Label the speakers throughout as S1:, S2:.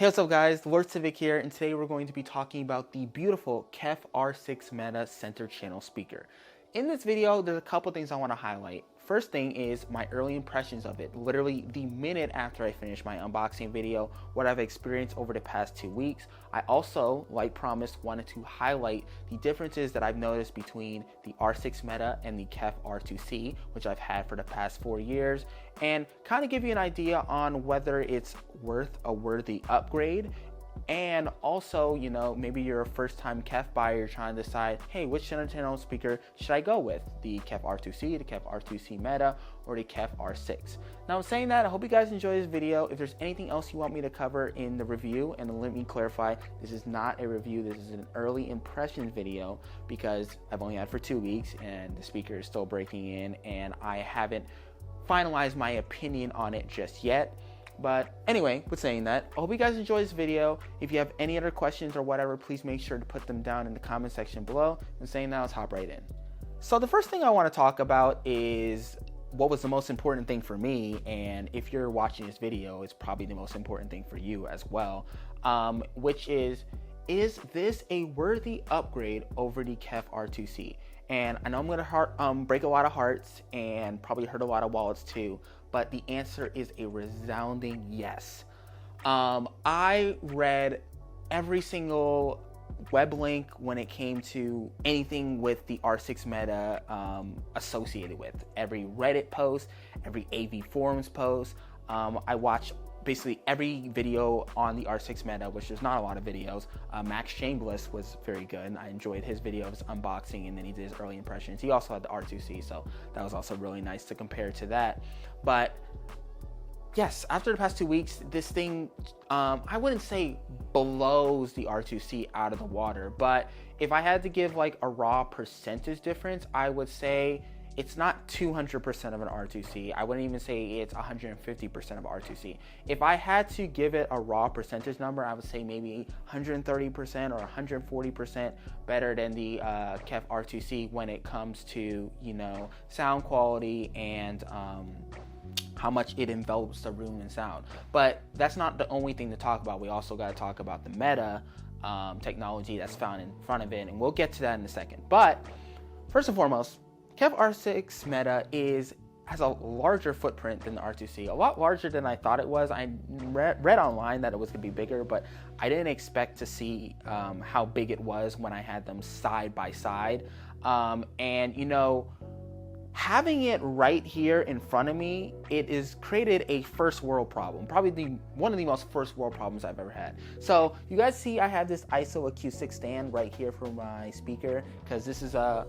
S1: Hey, what's up guys, Lord Civick here, and today we're going to be talking about the beautiful KEF R5 Meta Center Channel Speaker. In this video, there's a couple things I want to highlight. First thing is my early impressions of it, literally the minute after I finished my unboxing video, what I've experienced over the past 2 weeks. I also, like promised, wanted to highlight the differences that I've noticed between the R6 Meta and the KEF R2C, which I've had for the past 4 years, and kind of give you an idea on whether it's worth a worthy upgrade. And also, you know, maybe you're a first-time KEF buyer trying to decide, hey, which center channel speaker should I go with? The KEF R2C, the KEF R2C Meta, or the KEF R6? Now, I'm saying that, I hope you guys enjoy this video. If there's anything else you want me to cover in the review, and let me clarify, this is not a review, this is an early impressions video, because I've only had it for 2 weeks, and the speaker is still breaking in, and I haven't finalized my opinion on it just yet. But anyway, with saying that, I hope you guys enjoy this video. If you have any other questions or whatever, please make sure to put them down in the comment section below. And saying that, let's hop right in. So the first thing I want to talk about is what was the most important thing for me. And if you're watching this video, it's probably the most important thing for you as well, which is this a worthy upgrade over the KEF R2C? And I know I'm gonna break a lot of hearts and probably hurt a lot of wallets too, but the answer is a resounding yes. I read every single web link when it came to anything with the R6 Meta associated with. Every Reddit post, every AV forums post. I watched basically every video on the R6 Meta, which there's not a lot of videos. Max Chambliss was very good. I enjoyed his videos unboxing, and then he did his early impressions. He also had the R2C, so that was also really nice to compare to that. But yes, after the past 2 weeks, this thing, I wouldn't say blows the R2C out of the water, but if I had to give like a raw percentage difference, I would say it's not 200% of an R2C. I wouldn't even say it's 150% of R2C. If I had to give it a raw percentage number, I would say maybe 130% or 140% better than the KEF R2C when it comes to, you know, sound quality and how much it envelops the room in sound. But that's not the only thing to talk about. We also got to talk about the Meta technology that's found in front of it, and we'll get to that in a second. But first and foremost, KEF R6 Meta has a larger footprint than the R2C, a lot larger than I thought it was. I read online that it was going to be bigger, but I didn't expect to see how big it was when I had them side by side. And you know, having it right here in front of me, it has created a first world problem, probably one of the most first world problems I've ever had. So you guys see I have this ISO acoustic stand right here for my speaker, because this is a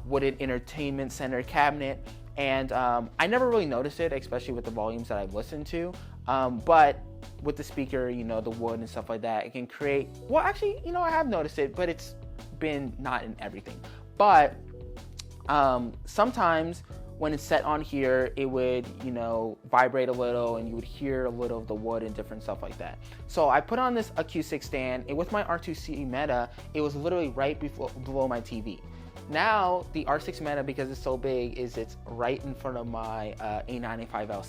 S1: wooded entertainment center cabinet, and I never really noticed it, especially with the volumes that I've listened to, but with the speaker, you know, the wood and stuff like that, it can create, well actually, you know, I have noticed it, but it's been not in everything. But sometimes when it's set on here, it would, you know, vibrate a little, and you would hear a little of the wood and different stuff like that. So I put on this acoustic stand, and with my R2C Meta, it was literally right below my TV. Now the R6 Meta, because it's so big, it's right in front of my A95L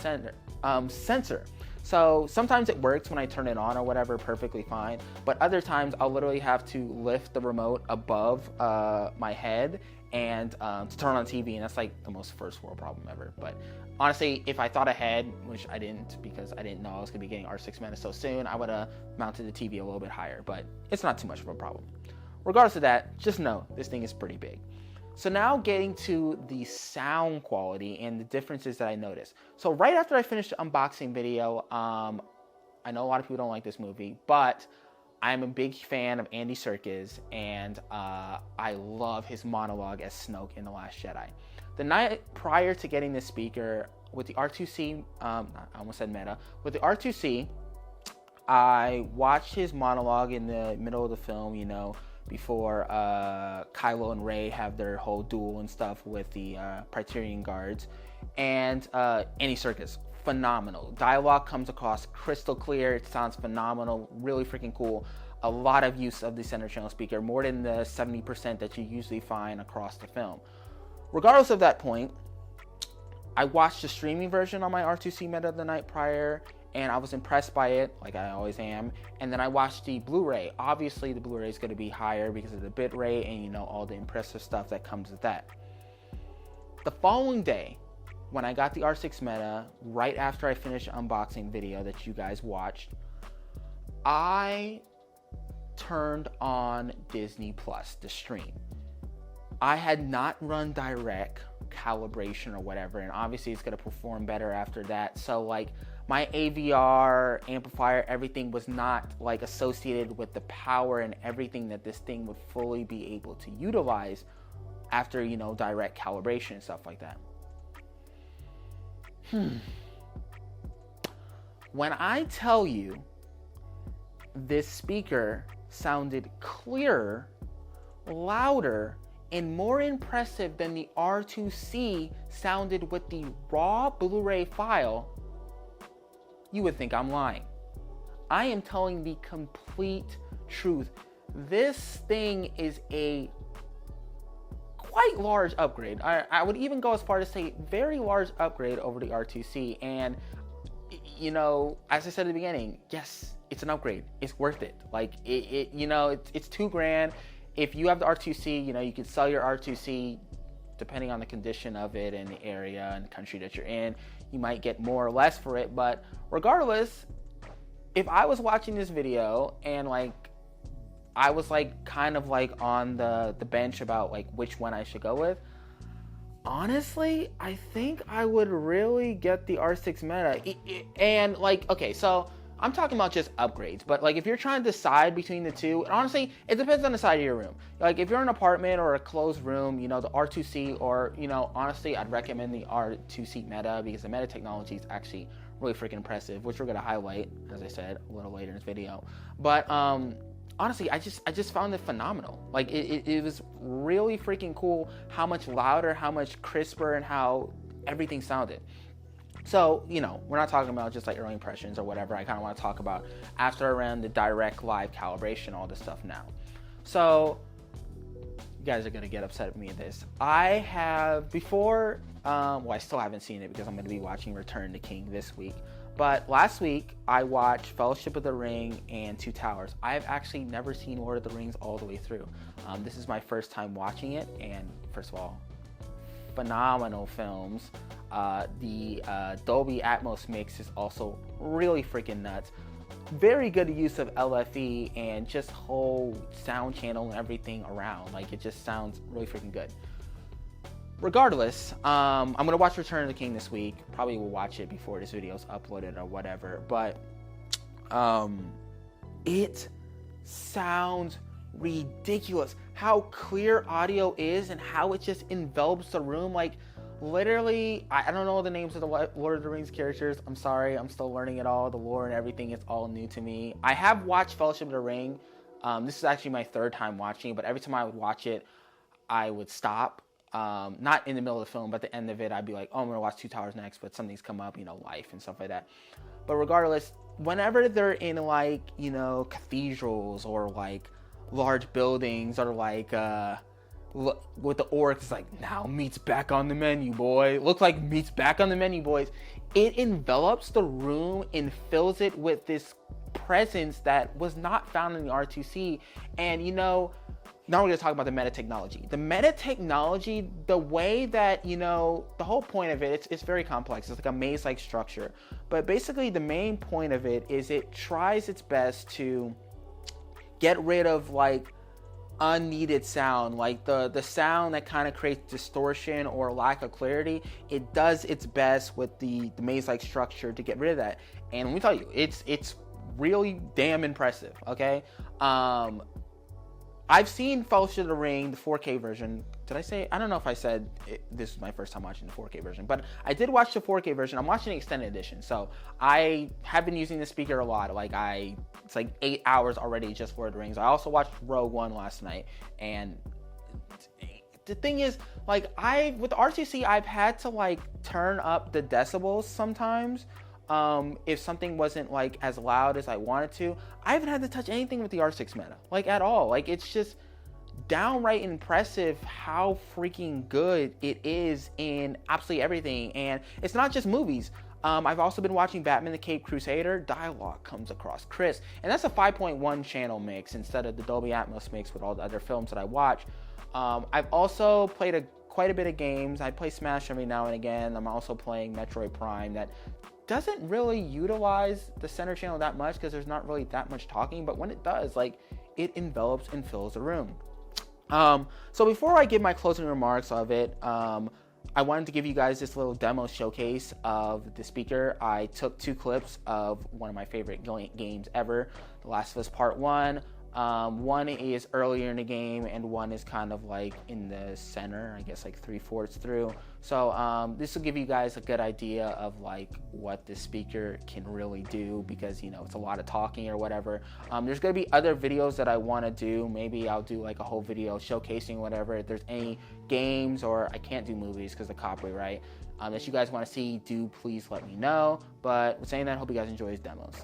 S1: sensor. So sometimes it works when I turn it on or whatever, perfectly fine. But other times I'll literally have to lift the remote above my head and to turn on TV, and that's like the most first world problem ever. But honestly, if I thought ahead, which I didn't because I didn't know I was gonna be getting R6 Meta so soon, I would have mounted the TV a little bit higher, but it's not too much of a problem. Regardless of that, just know this thing is pretty big. So now getting to the sound quality and the differences that I noticed. So right after I finished the unboxing video, I know a lot of people don't like this movie, but I'm a big fan of Andy Serkis, and I love his monologue as Snoke in The Last Jedi. The night prior to getting this speaker with the R2C, I almost said Meta, with the R2C, I watched his monologue in the middle of the film, you know, before Kylo and Rey have their whole duel and stuff with the Praetorian Guards, and Andy Serkis, phenomenal. Dialogue comes across crystal clear, it sounds phenomenal, really freaking cool. A lot of use of the center channel speaker, more than the 70% that you usually find across the film. Regardless of that point, I watched the streaming version on my R2C Meta the night prior, and I was impressed by it, like I always am. And then I watched the Blu-ray. Obviously, the Blu-ray is going to be higher because of the bit rate and, you know, all the impressive stuff that comes with that. The following day, when I got the R6 Meta, right after I finished the unboxing video that you guys watched, I turned on Disney Plus, the stream. I had not run Dirac, Calibration, or whatever, and obviously it's going to perform better after that. So, like, my AVR, amplifier, everything was not, like, associated with the power and everything that this thing would fully be able to utilize after, you know, direct calibration and stuff like that. When I tell you this speaker sounded clearer, louder, and more impressive than the R2C sounded with the raw Blu-ray file, you would think I'm lying. I am telling the complete truth. This thing is a quite large upgrade. I would even go as far to say very large upgrade over the R2C. And, you know, as I said at the beginning, yes, it's an upgrade. It's worth it. Like, you know, it's $2,000. If you have the R2C, you know, you can sell your R2C depending on the condition of it and the area and the country that you're in. You might get more or less for it, but regardless, if I was watching this video and, like, I was, like, kind of, like, on the bench about, like, which one I should go with, honestly, I think I would really get the R6 Meta. And, like, okay, so I'm talking about just upgrades, but, like, if you're trying to decide between the two, and honestly, it depends on the side of your room. Like, if you're in an apartment or a closed room, you know, the R2C, or, you know, honestly, I'd recommend the R2C Meta, because the Meta technology is actually really freaking impressive, which we're going to highlight, as I said, a little later in this video. But, honestly, I just found it phenomenal. Like, it was really freaking cool how much louder, how much crisper, and how everything sounded. So, you know, we're not talking about just, like, early impressions or whatever. I kind of want to talk about after I ran the direct live calibration, all this stuff now. So, you guys are going to get upset at me at this. I have before, well, I still haven't seen it because I'm going to be watching Return to King this week. But last week, I watched Fellowship of the Ring and Two Towers. I have actually never seen Lord of the Rings all the way through. This is my first time watching it, and first of all, phenomenal films. The Dolby Atmos mix is also really freaking nuts. Very good use of LFE and just whole sound channel and everything around. Like, it just sounds really freaking good. Regardless, I'm gonna watch Return of the King this week. Probably will watch it before this video is uploaded or whatever. But it sounds ridiculous how clear audio is and how it just envelops the room. Like, literally, I don't know the names of the Lord of the Rings characters. I'm sorry, I'm still learning it all. The lore and everything is all new to me. I have watched Fellowship of the Ring. This is actually my third time watching, but every time I would watch it, I would stop. Not in the middle of the film, but at the end of it, I'd be like, oh, I'm gonna watch Two Towers next, but something's come up, you know, life and stuff like that. But regardless, whenever they're in, like, you know, cathedrals or, like, large buildings, or, like, with the orcs, it's like, now meat's back on the menu, boy. Looks like meat's back on the menu, boys. It envelops the room and fills it with this presence that was not found in the R2C. And, you know, now we're going to talk about the meta technology. The meta technology, the way that, you know, the whole point of it, it's very complex. It's like a maze-like structure. But basically, the main point of it is it tries its best to get rid of, like, unneeded sound, like the sound that kind of creates distortion or lack of clarity. It does its best with the maze-like structure to get rid of that. And let me tell you, it's really damn impressive, okay? I've seen Fellowship of the Ring, the 4K version. Did I say? I don't know if I said this is my first time watching the 4K version, but I did watch the 4K version. I'm watching the extended edition, so I have been using the speaker a lot. Like, it's like 8 hours already just for the Rings. I also watched Rogue One last night, and the thing is, like, with the RTC, I've had to, like, turn up the decibels sometimes. If something wasn't, like, as loud as I wanted to. I haven't had to touch anything with the R6 Meta, like, at all. Like, it's just downright impressive how freaking good it is in absolutely everything. And it's not just movies. I've also been watching Batman the Caped Crusader. Dialogue comes across crisp, and that's a 5.1 channel mix instead of the Dolby Atmos mix with all the other films that I watch. I've also played quite a bit of games. I play Smash every now and again. I'm also playing Metroid Prime that doesn't really utilize the center channel that much because there's not really that much talking, but when it does, like, it envelops and fills the room. So before I give my closing remarks of it, I wanted to give you guys this little demo showcase of the speaker. I took 2 clips of one of my favorite games ever, The Last of Us Part 1. One is earlier in the game and one is kind of like in the center, I guess like 3/4 through. So this will give you guys a good idea of like what this speaker can really do, because, you know, it's a lot of talking or whatever. There's going to be other videos that I want to do. Maybe I'll do like a whole video showcasing whatever. If there's any games, or I can't do movies because of copyright, that you guys want to see, do please let me know. But with saying that, I hope you guys enjoy these demos.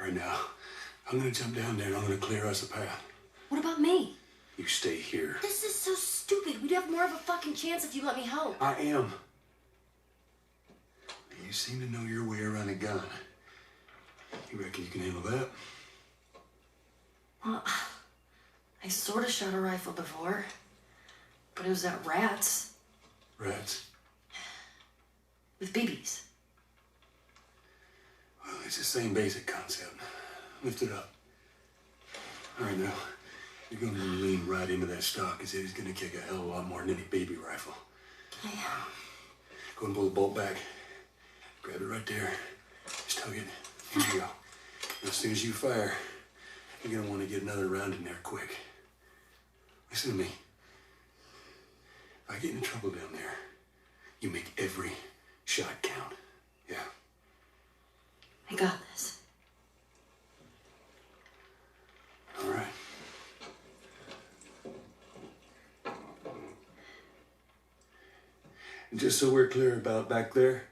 S2: Right now, I'm gonna jump down there and I'm gonna clear us a path.
S3: What about me?
S2: You stay here.
S3: This is so stupid. We'd have more of a fucking chance if you let me help.
S2: I am. You seem to know your way around a gun. You reckon you can handle that?
S3: Well, I sort of shot a rifle before, but it was at rats.
S2: Rats?
S3: With BBs.
S2: Well, it's the same basic concept. Lift it up. All right, now, you're gonna lean right into that stock, because Eddie's gonna kick a hell of a lot more than any baby rifle.
S3: Okay.
S2: Go and pull the bolt back. Grab it right there. Just tug it. Here you go. And as soon as you fire, you're gonna want to get another round in there quick. Listen to me. If I get into trouble down there, you make every shot count. Yeah.
S3: I got this.
S2: All right. And just so we're clear about back there,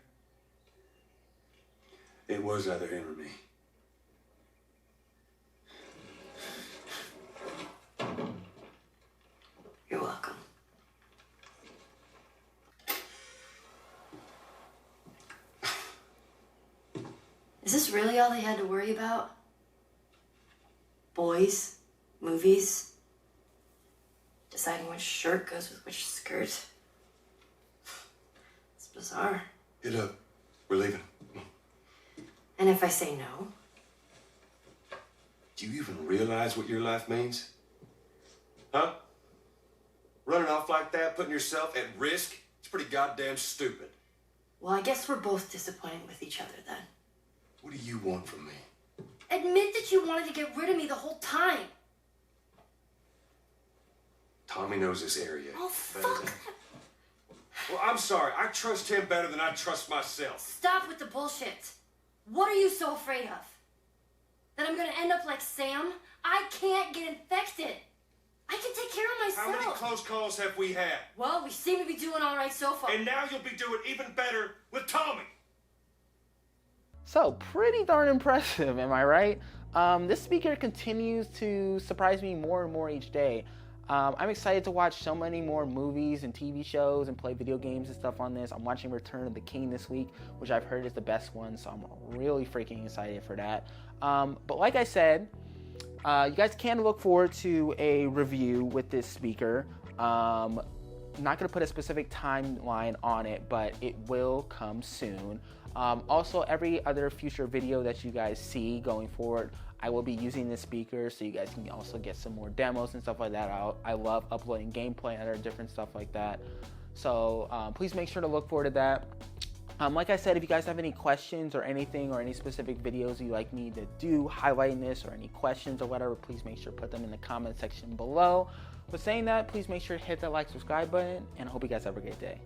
S2: it was either him or me.
S3: You're welcome. Is this really all they had to worry about? Boys, movies, deciding which shirt goes with which skirt. It's bizarre.
S2: Get up. We're leaving.
S3: And if I say no?
S2: Do you even realize what your life means? Huh? Running off like that, putting yourself at risk? It's pretty goddamn stupid.
S3: Well, I guess we're both disappointed with each other then.
S2: What do you want from me?
S3: Admit that you wanted to get rid of me the whole time.
S2: Tommy knows this area.
S3: Oh, fuck that.
S2: Well, I'm sorry. I trust him better than I trust myself.
S3: Stop with the bullshit. What are you so afraid of? That I'm gonna end up like Sam? I can't get infected. I can take care of myself.
S2: How many close calls have we had?
S3: Well, we seem to be doing all right so far.
S2: And now you'll be doing even better with Tommy.
S1: So pretty darn impressive, am I right? This speaker continues to surprise me more and more each day. I'm excited to watch so many more movies and TV shows and play video games and stuff on this. I'm watching Return of the King this week, which I've heard is the best one, so I'm really freaking excited for that. But like I said, you guys can look forward to a review with this speaker. Not going to put a specific timeline on it, but it will come soon. Also, every other future video that you guys see going forward, I will be using this speaker, so you guys can also get some more demos and stuff like that out. I love uploading gameplay and other different stuff like that. So please make sure to look forward to that. Like I said, if you guys have any questions or anything, or any specific videos you'd like me to do highlighting this, or any questions or whatever, please make sure to put them in the comment section below. With saying that, please make sure to hit that like, subscribe button, and I hope you guys have a great day.